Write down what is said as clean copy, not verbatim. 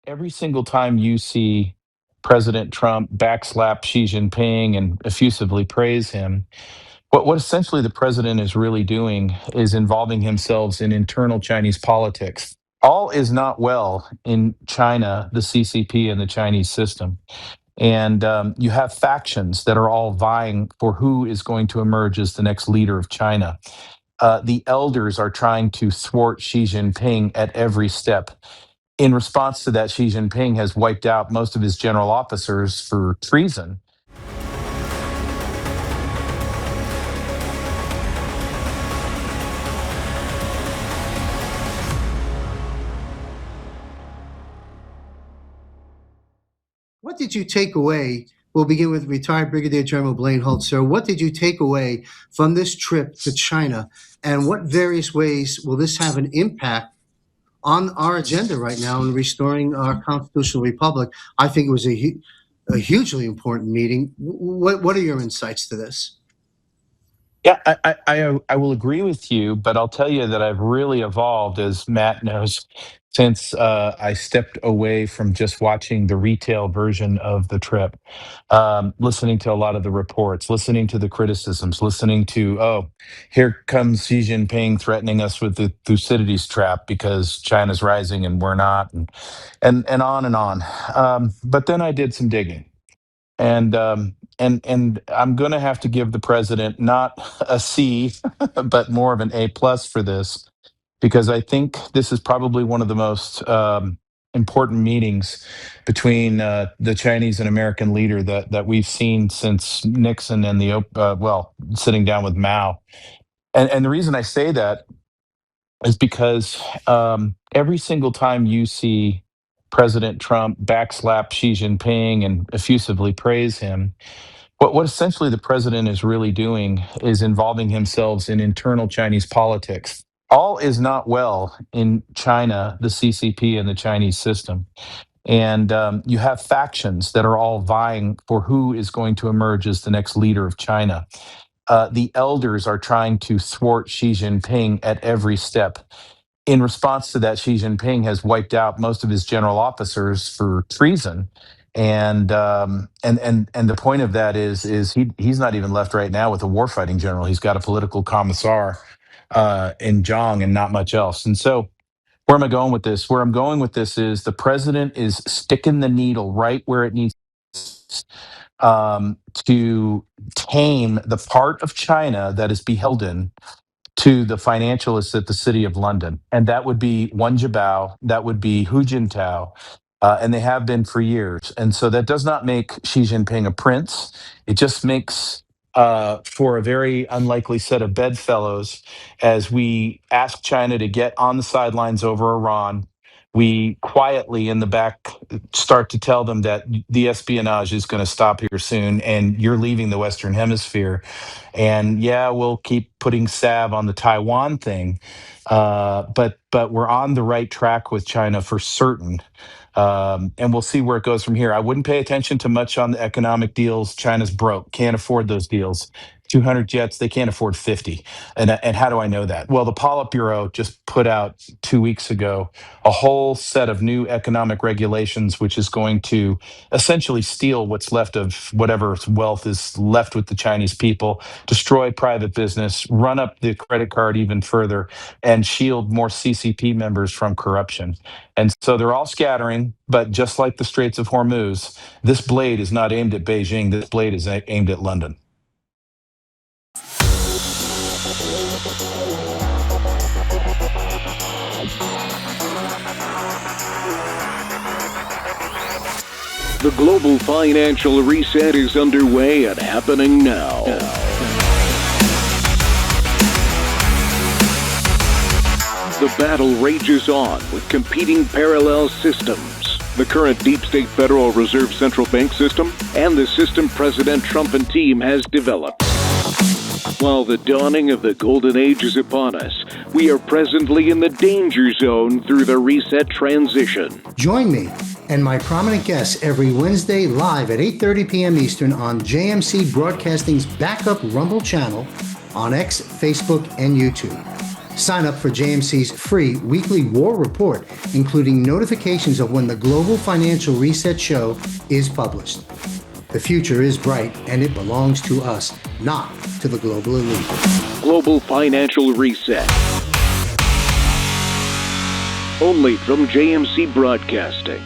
Every single time you see President Trump backslap Xi Jinping and effusively praise him, what essentially the president is really doing is involving himself in internal Chinese politics. All is not well in China, the CCP, and the Chinese system. And you have factions that are all vying for who is going to emerge as the next leader of China. The elders are trying to thwart Xi Jinping at every step. In response to that, Xi Jinping has wiped out most of his general officers for treason. What did you take away? We'll begin with retired Brigadier General Blaine Holt. Sir, what did you take away from this trip to China, and what various ways will this have an impact on our agenda right now in restoring our constitutional republic? I think it was a hugely important meeting. What are your insights to this? Yeah, I will agree with you, but I'll tell you that I've really evolved, as Matt knows, since I stepped away from just watching the retail version of the trip, listening to a lot of the reports, listening to the criticisms, listening to, oh, here comes Xi Jinping threatening us with the Thucydides trap because China's rising and we're not, and on and on. But then I did some digging. And I'm going to have to give the president not a C, but more of an A plus for this, because I think this is probably one of the most important meetings between the Chinese and American leader that we've seen since Nixon and sitting down with Mao. And the reason I say that is because every single time you see President Trump backslap Xi Jinping and effusively praise him, what essentially the president is really doing is involving himself in internal Chinese politics. All is not well in China, the CCP, and the Chinese system. And you have factions that are all vying for who is going to emerge as the next leader of China. The elders are trying to thwart Xi Jinping at every step. In response to that, Xi Jinping has wiped out most of his general officers for treason. And the point of that is he's not even left right now with a warfighting general. He's got a political commissar in Zhang and not much else. And so where am I going with this? Where I'm going with this is the president is sticking the needle right where it needs to tame the part of China that is beholden to the financialists at the City of London. And that would be Wen Jiabao, that would be Hu Jintao, and they have been for years. And so that does not make Xi Jinping a prince. It just makes for a very unlikely set of bedfellows as we ask China to get on the sidelines over Iran. We quietly in the back start to tell them that the espionage is going to stop here soon and you're leaving the Western Hemisphere. And yeah, we'll keep putting salve on the Taiwan thing, but we're on the right track with China for certain. And we'll see where it goes from here. I wouldn't pay attention to much on the economic deals. China's broke, can't afford those deals. 200 jets, they can't afford 50. And how do I know that? Well, the Politburo just put out 2 weeks ago a whole set of new economic regulations, which is going to essentially steal what's left of whatever wealth is left with the Chinese people, destroy private business, run up the credit card even further, and shield more CCP members from corruption. And so they're all scattering, but just like the Straits of Hormuz, this blade is not aimed at Beijing. This blade is aimed at London. The global financial reset is underway and happening now. The battle rages on with competing parallel systems. The current deep state Federal Reserve Central Bank system and the system President Trump and team has developed. While the dawning of the golden age is upon us, we are presently in the danger zone through the reset transition. Join me and my prominent guests every Wednesday live at 8:30 p.m. Eastern on JMC Broadcasting's backup Rumble channel on X, Facebook, and YouTube. Sign up for JMC's free weekly war report, including notifications of when the Global Financial Reset Show is published. The future is bright, and it belongs to us, not to the global elite. Global Financial Reset. Only from JMC Broadcasting.